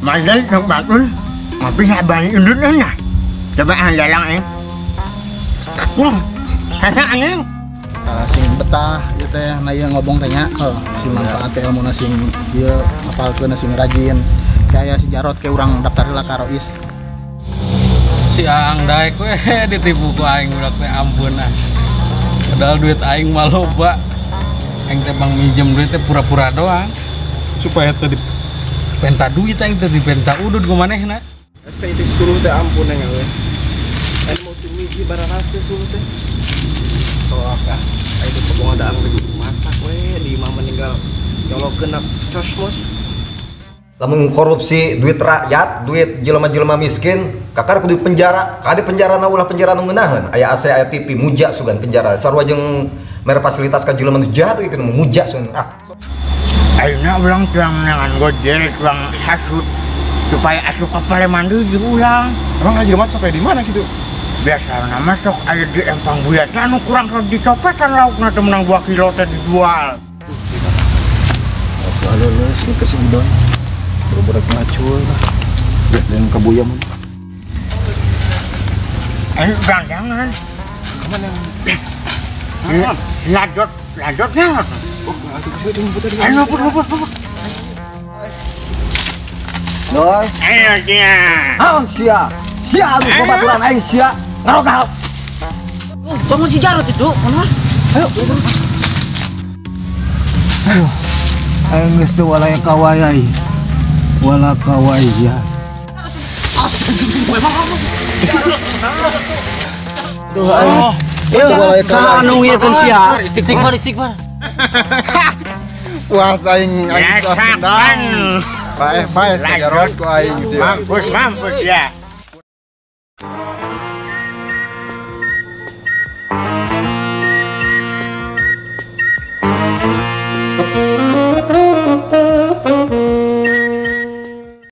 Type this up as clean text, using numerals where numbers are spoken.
Malah nak bagus. Tapi nak balik undut na. Coba jalan eh. Wah, enak anjing. Sing betah ieu teh na ieu ngobong teh nya. Si manfaat ilmu na sing ieu hafalkeun sing rajin. Kayak si Jarot ke urang daftar heula ka Rois. Si Aang daek we ditipu ku aing udah teh ampun ah. Padahal duit aing mah loba. Aing teh bang minjem duit teh pura-pura doang. Supaya teh dipenta duit aing teh dipenta udud ku manehna. Saya disuruh teh ampun ya we. Aing mau tumiji bararasa suruh teh. Soak ah, aing teh kebong ada anggur masak we di imah meninggal. Nyolokeun cosmos. Lamun korupsi duit rakyat, duit jelema-jelema miskin, kakar kudu penjara. Kade penjara na ulah penjara nu ngeunaheun. Aya AC, aya TV, muja sugan penjara. Sarua jeung mere fasilitas ka jelema nu jahat ieu kudu muja sugan. Ah. Ayeuna ulang tuang nangan gojek, tuang hasut supaya asup kapal mandi jeung ulang. Emang aja mah sampai di mana gitu? Biasana mah sok aya di empang buyasna anu kurang rod dicopetan laukna teh menang 2 kilo teh dijual. Halo sing ke Sidon. Berat ngacul lah. Dan kabuyam. Jangan. Kemana? Ladotnya. Oh, tunggu. Ayo put. Doi. Ayo sia. Naon sia? Sia anu babaturan aing sia. Ngarogal. Jangan si Jarot itu, mana? Ayo. Aing geus teu walaya kawayai. Wala kawaya. Duh, Saha anu ieu kan sia? Istighfar. Wah, aing Saban. Pae Jarot ku aing sia. Mampus ya.